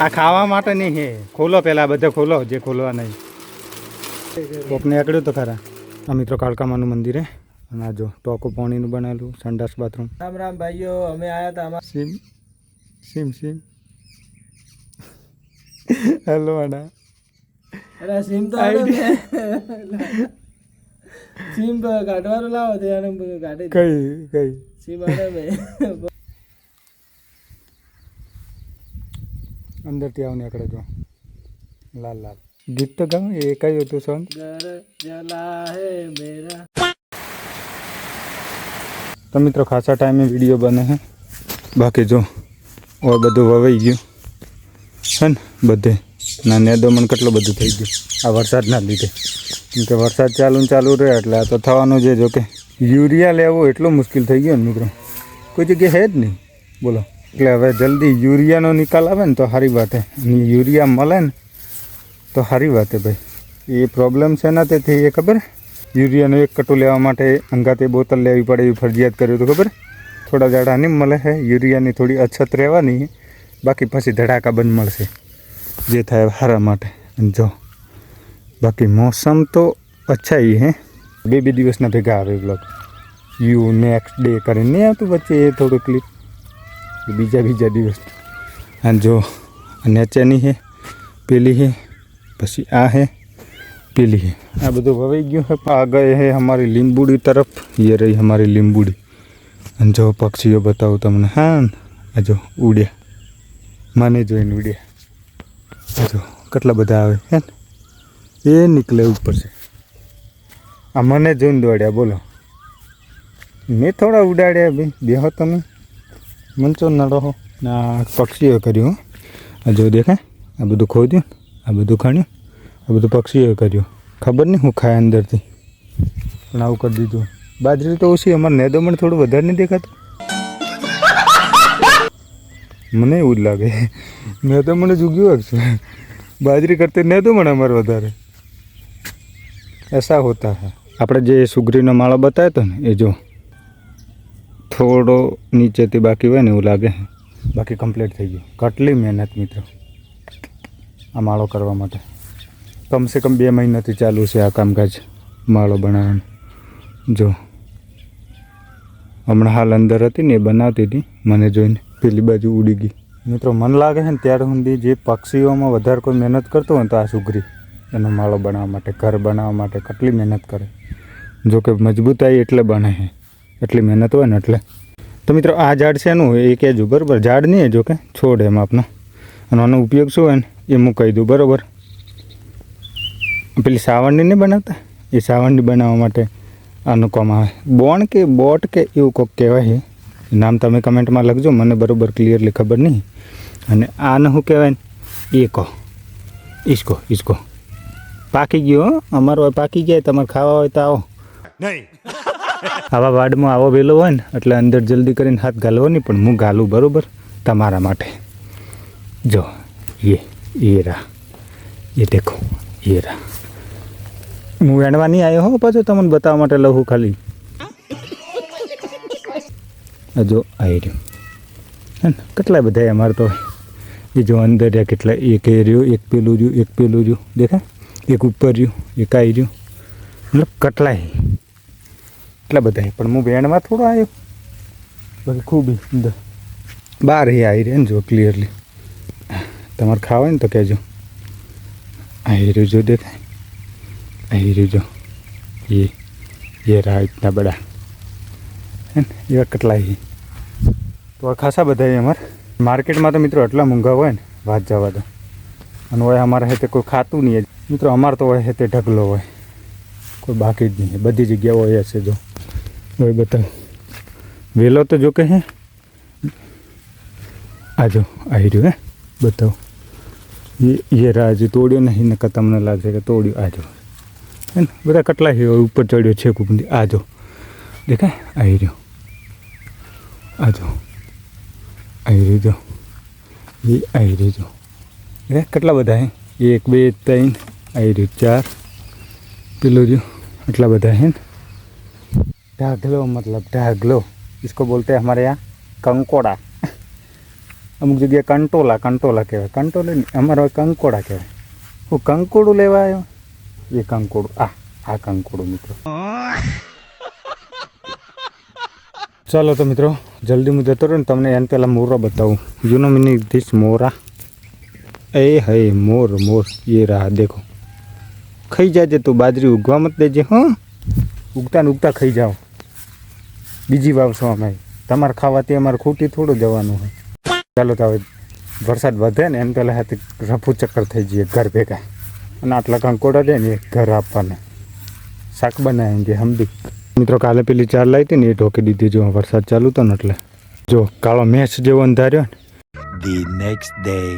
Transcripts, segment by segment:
આ ખાવા માટે નહીં હે. ખોલો પહેલાં બધે ખોલો જે ખોલવા નહીં. કોકને એકડ્યું તો ખરા. આ મિત્રો કાળકામાનું મંદિર હે. અને આ જો ટોકો પાણીનું બનાવેલું સંડાસ બાથરૂમ. રામ રામ ભાઈઓ, અમે આયા હતા સીમ સીમ સીમ હેલો આડા. અરે સિમ તો સિમ કાઢવાનું લાવો તે કાઢી કઈ સિમ આડે મે અંદરથી આવને એકડે જો લાલ લાલ ગીત તો ગાવ એ કયું હતું સોંગ? ઘર જલા હે મેરા. તો મિત્રો ખાસા ટાઈમે વિડીયો બને છે. બાકી જો ઓર બધું વવાઈ ગયું છે ને બધે. ના નેદોમણ કેટલું બધું થઈ ગયું આ વરસાદના લીધે. કેમ કે વરસાદ ચાલુ રહે એટલે આ તો થવાનું છે. જો કે યુરિયા લેવું એટલું મુશ્કેલ થઈ ગયું ને મિત્રો, કોઈ જગ્યાએ હે જ નહીં બોલો. એટલે હવે જલ્દી યુરિયાનો નિકાલ આવે ને તો સારી વાત છે. અને યુરિયા મળે ને તો સારી વાત છે ભાઈ. એ પ્રોબ્લેમ છે ને તેથી એ ખબર, યુરિયાનું 1 કટુ લેવા માટે અંગાતે બોતલ લેવી પડે એવી ફરજિયાત કર્યું તો ખબર. થોડા દાડા નહીં મળે છે, યુરિયાની થોડી અછત રહેવાની, બાકી પછી ધડાકા બંધ મળશે જે થાય સારા માટે. અને જો બાકી મોસમ તો અચ્છા ही है. 2 દિવસના ભેગા આવે બ્લોગ. યુ નેક્સ્ટ ડે કરીને નહીં આવતું વચ્ચે એ થોડું ક્લિપ બીજા દિવસ. અને જો નીચેની છે પેલી છે, પછી આ છે પેલી है. આ બધું વવાઈ ગયું है. आ गए है हमारी લીંબુડી तरफ. ये रही हमारी લીંબુડી. અને જો પક્ષીઓ બતાવું તમને. હા આ જો ઉડ્યા, મને જોઈને ઉડ્યા. જો કેટલા બધા આવે હે ને, એ નીકળે ઉપર છે. આ મને જોઈને દોડ્યા બોલો. મેં થોડા ઉડાડ્યા ભાઈ, બેહો તમે મંચો ન રહો. આ પક્ષીઓ કર્યું. આ જો દેખાય, આ બધું ખોદ્યું, આ બધું ખાણ્યું, આ બધું પક્ષીઓ કર્યું. ખબર નહીં હું ખાય અંદરથી, પણ આવું કરી દીધું. બાજરી તો ઓછી, અમારે નેદોમણ થોડું વધારે નહીં દેખાતું. મને એવું જ લાગે નેદોમણ જ ઉગ્યું હશે. બાજરી કરते નેદોમણ અમારે વધારે. ऐसा होता है. આપણે જે સુગરીનો માળો બતાવ્યો હતો ને, એ જો થોડો નીચેથી બાકી હોય ને એવું લાગે. બાકી કમ્પ્લીટ થઈ ગયું. કેટલી મહેનત મિત્રો આ માળો કરવા માટે. કમસે કમ 2 મહિનાથી ચાલુ છે આ કામકાજ માળો બનાવવાનું. જો હમણાં હાલ અંદર હતી ને એ બનાવતી હતી, મને જોઈને પેલી બાજુ ઉડી ગઈ. મિત્રો મન લાગે છે ને ત્યાર સુધી જે પક્ષીઓમાં વધારે કોઈ મહેનત કરતો હોય તો આ સુગરી એનો માળો બનાવવા માટે, ઘર બનાવવા માટે કેટલી મહેનત કરે. જો કે મજબૂતાઈ એટલે બને છે, એટલી મહેનત હોય ને એટલે. તો મિત્રો આ ઝાડ છે એનું એ કહેજો બરાબર. ઝાડ નહીં જો કે છોડ એમ આપનો. અને આનો ઉપયોગ શું હોય ને એ હું કહી દઉં બરાબર. પેલી સાવરણી નહીં બનાવતા, એ સાવરણી બનાવવા માટે આનું કામ આવે. બોણ કે બોટ કે એવું કોઈક કહેવાય છે. નામ તમે કમેન્ટમાં લખજો, મને બરાબર ક્લિયરલી ખબર નહીં. અને આને શું કહેવાય ને એ કહો. ઈસકો પાકી ગયો. અમારો પાકી ગયા. તમારે ખાવા હોય તો આવો. નહીં આવા વાડમાં આવો વેલો હોય ને એટલે અંદર જલ્દી કરીને હાથ ગાલવો નહીં, પણ હું ગાલું બરાબર તમારા માટે. જો એ રા, એ દેખો એ રા. હું વેણવા નહીં આવ્યો હો, પાછો તમને બતાવવા માટે લઉં ખાલી. જો આવી રહ્યું હે ને, કેટલા બધા અમારે તો. એ જો અંદર રહ્યા કેટલા, એક એ રહ્યું, એક પેલું રહ્યું, એક પેલું રહ્યું દેખાય, એક ઉપર રહ્યું, એક આવી રહ્યું. મતલબ કેટલાય એટલા બધા. પણ હું વેણમાં થોડો આવ્યો, બાકી ખૂબ અંદર બહાર આવી રહ્યા ને જો ક્લિયરલી. તમારે ખાવા ને તો કહેજો. આવી રહ્યું જો દેખાય, આવી રહ્યું જો એ રા ઇતના બડા હે ને, એવા કેટલાય. તો આ ખાસા બધા અમારે માર્કેટમાં તો મિત્રો એટલા મોંઘા હોય ને વાત જવા દો. અને હોય અમારા હાથે કોઈ ખાતું નહીં મિત્રો. અમારે તો હોય હાથે ઢગલો હોય, કોઈ બાકી જ નહીં. બધી જગ્યા હોય હશે. જો હોય બતાવો વેલો તો જો કે હે આ જો આવી રહ્યું હે બતાવો. એ રાજી તોડ્યો નહીં નકર તમને લાગશે કે તોડ્યું. આ જો હે ને બધા કેટલા હોય ઉપર ચડ્યો છે કુંડી. આ જો દેખાય આવી રહ્યો. આ જો આવી રહ્યું જો એ આવી રહ્યું જો કેટલા બધા હે. 1 2 3 આવી રહ્યું 4 પેલું રહ્યું. એટલા બધા है ढागलो. मतलब ढागलो इसको बोलते हैं हमारे यहाँ कंकोड़ा. અમુક જગ્યાએ કંટોલા કહેવાય. કંટોલા નહીં, અમારે કંકોડા કહેવાય. હું કંકોડું લેવા આવ્યો, એ કંકોડું આ કંકોડું મિત્રો. ચાલો તો મિત્રો જલ્દી હું જતો રહ્યો ને તમને એને પહેલાં મોરો બતાવું. યુ નો મીનિંગ ધીસ મોરા. એ હે મોર એ રહા દેખો. ખાઈ જાજે તું, બાજરી ઉગવા મત દેજે. હા, ઉગતા ને ઉગતા ખાઈ જાઓ. બીજી વાવશો અમે, તમારે ખાવાથી અમારે ખૂટી થોડું જવાનું હોય. ચાલો તો હવે વરસાદ વધે ને એને પહેલાં હાથે રફુ ચક્કર થઈ જઈએ ઘર ભેગા. અને આટલા કંકોડા દે ને એ ઘર આપવાના શાક બનાવેંગે હમદી. મિત્રો કાલે પેલી ચાર લાવી હતી ને એ ઢોકી દીધી. જો વરસાદ ચાલુ હતો ને એટલે જો કાળો મેચ જેવો અંધાર્યો ને. The next day.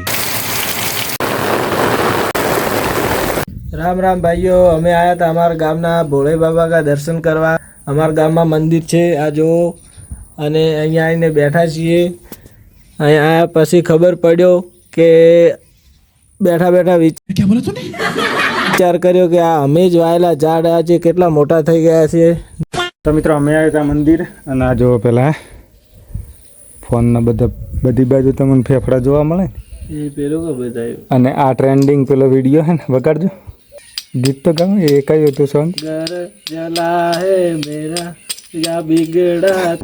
Ram Ram ભાઈઓ, અમે આયા હતા અમારા ગામના ભોળે બાબા કા દર્શન કરવા. અમારા ગામમાં મંદિર છે આ જો, અને અહીંયા આવીને બેઠા છીએ. અહીંયા આયા પછી ખબર પડ્યો કે બેઠા બેઠા વિચાર કર્યો કે આ અમે જ વાયેલા ઝાડ આજે કેટલા મોટા થઈ ગયા છે. તો મિત્રો અમે આવ્યા હતા મંદિર, અને આ જો પેલા ફોનના બધી બાજુ તમને ફેફડા જોવા મળે એ પેલું કે બતાવ્યું. અને આ ટ્રેન્ડિંગ પેલો વિડીયો હે ને, વગાડજો. ગીત તો ગાવ. એ કયું હતું સોંગ? ઘર જલા હે મેરા યા બિગડા.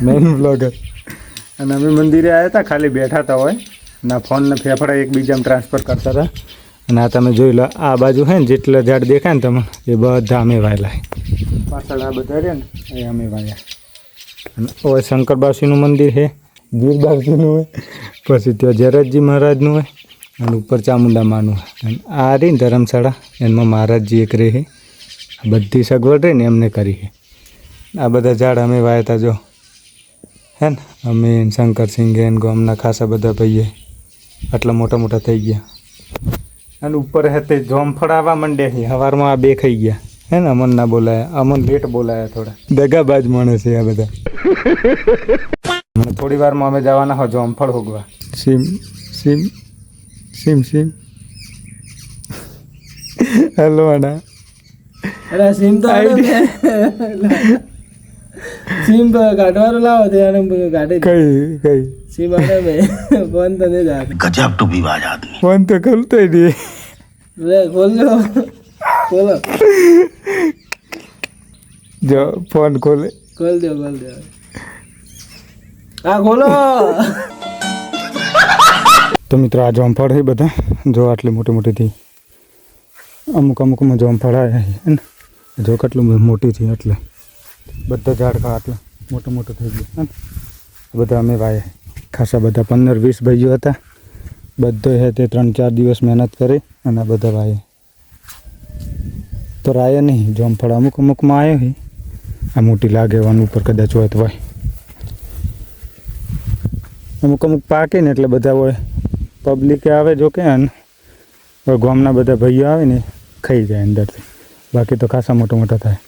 Main blogger. અને અમે મંદિરે આવ્યા હતા, ખાલી બેઠા હતા હોય ના ફોનના ફેફડા એકબીજામાં ટ્રાન્સફર કરતા હતા. અને આ તમે જોઈ લો, આ બાજુ હે ને જેટલા ઝાડ દેખાય ને તમે એ બધા અમે વાયેલા. પાછળ આ બધા રહ્યા ને એ અમે વાયા. અને ઓય શંકર બાસીનું મંદિર છે, ગીર બાસીનું હોય, પછી ત્યાં જયરાજજી મહારાજનું હોય, અને ઉપર ચામુંડા માનું હોય. અને આ રહી ને ધર્મશાળા, એમાં મહારાજજી એક રહે. આ બધી સગવડ રહી ને એમને કરી છે. આ બધા ઝાડ અમે વાયા હતા જો હે ને. અમે શંકરસિંહ એન ગામના ખાસા બધા ભાઈએ આટલા મોટા મોટા થઈ ગયા. અને ઉપર હે તે જોમફળ આવવા માંડે છે. સવારમાં આ બે ખાઈ ગયા હે ને. અમન ના બોલાયા, અમન લેટ બોલાયા, થોડા દગાબાજ માણસ છે આ બધા. થોડી વારમાં અમે જવાના હો જોમફળ હોગવા. સીમ સીમ સીમ સીમ હેલો અડા. અરે સિમ તો સિમ કાઢવાનું લાવો તે કાઢી કઈ સિમ આને મેં ફોન તો નહીં જાય. गजब टू विवाद आदमी. ફોન તો ખોલતો નહીં. લે ખોલજો, ખોલો. જો ફોન ખોલે, ખોલ દો. હા ખોલો. તો મિત્રો આ જોમફળ છે બધા જો, આટલી મોટી મોટી થઈ. અમુકમાં જોમફળ આવ્યા છે ને. જો કેટલું મોટી થઈ, એટલે બધા ઝાડકા આટલા મોટું થઈ ગયું. બધા અમે વાયા ખાસા બધા 15-20 ભાઈઓ હતા. બધો હે તે 3-4 દિવસ મહેનત કરી અને આ બધા વાયા. તો રાયા નહીં જોમફળ, અમુકમાં આવ્યો છે. આ મોટી લાગે વન ઉપર કદાચ હોય તો હોય. અમુક પાકે ને એટલે બધા હોય પબ્લિકે આવે જો કે, અને ગામના બધા ભાઈઓ આવે ને ખાઈ જાય અંદરથી. બાકી તો ખાસા મોટા થાય.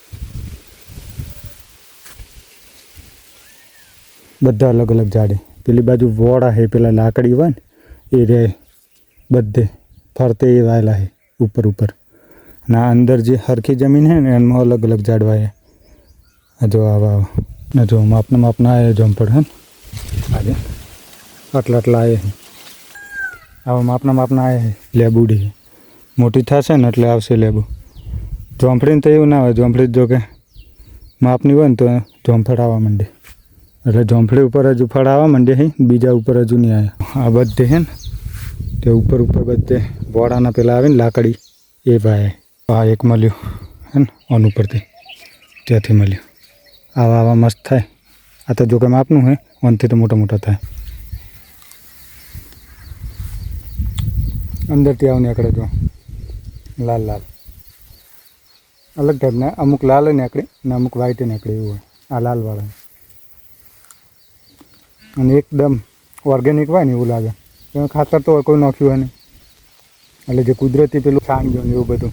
બધા અલગ અલગ ઝાડે. પેલી બાજુ વોડા છે, પેલા લાકડી હોય ને એ રે બધે ફરતે એ વાયેલા છે ઉપર. અને આ અંદર જે હરખી જમીન છે ને એમાં અલગ અલગ ઝાડ વાયા. જો આવા ને જો માપના આવ્યા જોમફળ હે ને. આજે આટલા આવ્યા છે. આવા માપના આવ્યા છે. લેબુડી મોટી થશે ને એટલે આવશે લેબુ. જોમફળીને તો એવું ના હોય. જોમફળી જો કે માપની હોય ને તો જોમફળ આવવા માંડે. એટલે જોમફળી ઉપર હજુ ફળ આવવા માંડે છે, બીજા ઉપર હજુ નહીં આવ્યા. આ બધે છે ને તે ઉપર બધે બોડાના પેલા આવે ને લાકડી એ ભાઈ. આ એક મળ્યું હે ને ઓન ઉપરથી, ત્યાંથી મળ્યું. આવા મસ્ત થાય. આ તો જો કે માપનું હોય, ઓનથી તો મોટા થાય. અંદરથી આવ નીકળે જો લાલ અલગ ટાઈપના. અમુક લાલ નીકળે ને અમુક વ્હાઈટ નીકળે એવું હોય. આ લાલવાળા અને એકદમ ઓર્ગેનિક હોય ને એવું લાગે. એમાં ખાતર તો કોઈ નાખ્યું હોય નહીં. એટલે જે કુદરતી પેલું છાણ ગયું ને એવું બધું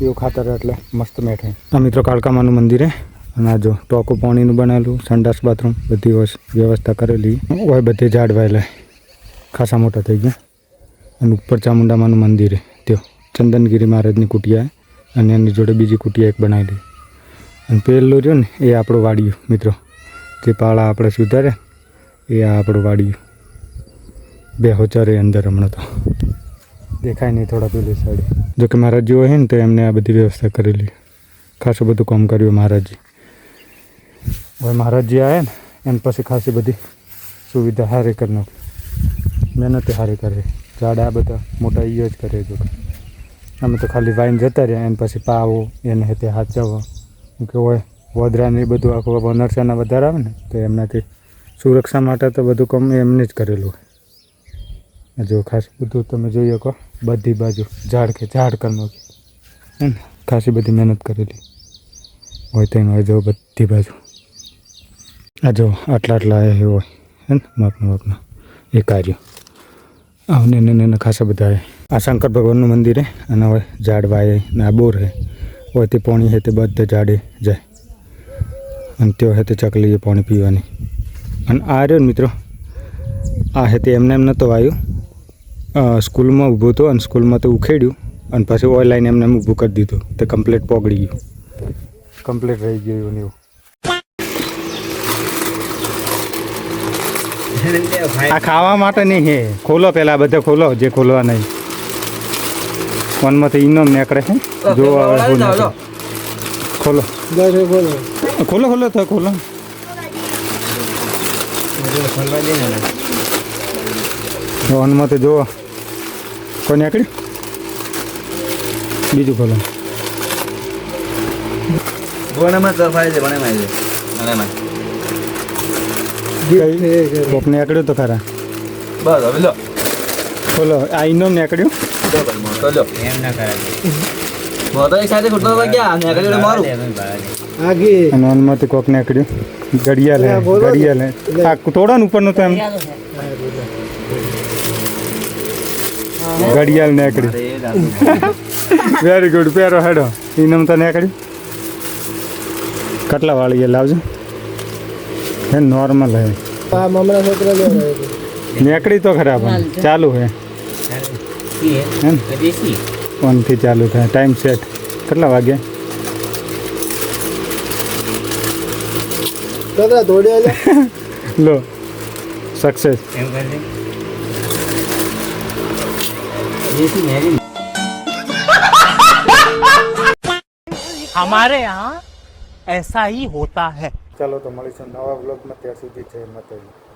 એવું ખાતર, એટલે મસ્ત મેઠે. આ મિત્રો કાળકામાનું મંદિર હે. અને આ જો ટોકું પાણીનું બનાવેલું, સંડાસ બાથરૂમ બધી વ્યવસ્થા કરેલી હોય. બધે ઝાડ વાયેલા ખાસા મોટા થઈ ગયા. અને ઉપર ચામુંડામાનું મંદિર હે. ત્યાં ચંદનગીરી મહારાજની કુટિયા અને એની જોડે બીજી કુટિયા એક બનાવેલી. અને પેલું રહ્યું ને એ આપણું વાડિયું મિત્રો. જે પાળા આપણે સુધારે એ આ આપણું વાડિયું બેહો ચરે અંદર હમણાં તો દેખાય નહીં થોડા પેલી સાઈડ. જોકે મહારાજજી હોય ને તો એમને આ બધી વ્યવસ્થા કરેલી, ખાસું બધું કામ કર્યું મહારાજજી. હવે મહારાજજી આવ્યા ને એમ પછી ખાસી બધી સુવિધા સારી કરી નાખી, મહેનતે સારી કરે. ઝાડ આ બધા મોટા ઈયો જ કરે. જો અમે તો ખાલી વાઈને જતા રહ્યા, એને પછી પાવો એને તે હાચવવા કે હોય વોદરાને એ બધું આખું વનરસાના વધારે આવે ને તો એમનાથી સુરક્ષા માટે તો બધું કામ એમને જ કરેલું હોય. જો ખાસ બધું તમે જોઈ શકો બધી બાજુ ઝાડ કે ઝાડ કરનું હે ને ખાસી બધી મહેનત કરેલી હોય તેનું હોય. જો બધી બાજુ આ જો આટલા એ હોય હે ને માપના એ કાર્ય આવને ને ખાસા બધા આ શંકર ભગવાનનું મંદિર હે અને હવે ઝાડ વાય ને આ બોર હે હોય તે પાણી હે તે બધા ઝાડે જાય અને તેઓ હે તે ચકલીએ પાણી પીવાની. અને આ રહ્યો ને મિત્રો આ હે તે એમને એમ નહોતો આવ્યું, સ્કૂલમાં ઊભું હતું અને સ્કૂલમાં તો ઉખેડ્યું અને પછી ઓનલાઈન એમને એમ ઊભું કરી દીધું. તે કમ્પ્લીટ પોગળી ગયું, કમ્પ્લીટ રહી ગયું ને એવું. આ ખાવા માટે નહીં હે, ખોલો પેલા બધા ખોલો જે ખોલવા નહીં. ફોનમાંથી ઈનો નીકળે છે જો ખોલો ખોલો ખોલો તો ખોલો ફોનમાં તો જુઓ કોઈ નીકળ્યું. બીજું ખોલો કોક નીકળ્યું તો ખરા. ખોલો આ ઈનો નીકળ્યું. અને ઓનમાંથી કોક નીકળ્યું. ઘડિયાળ હે ઘડિયાળ હે આ તોડો ને ઉપરનું તો એમ ઘડિયાળ નીકળ્યું. વેરી ગુડ પહેરો હેડો ઇનમ તો નીકળ્યું. કેટલા વાળી લાવજો હે નોર્મલ હે નીકળી તો ખરાબ ચાલુ હે ફોનથી ચાલુ થાય. ટાઈમ સેટ કેટલા વાગ્યા લો सक्सेस. हमारे यहाँ ऐसा ही होता है. ચાલો તો મળીશું નવા વ્લોગમાં, ત્યાં સુધી જય માતાજી.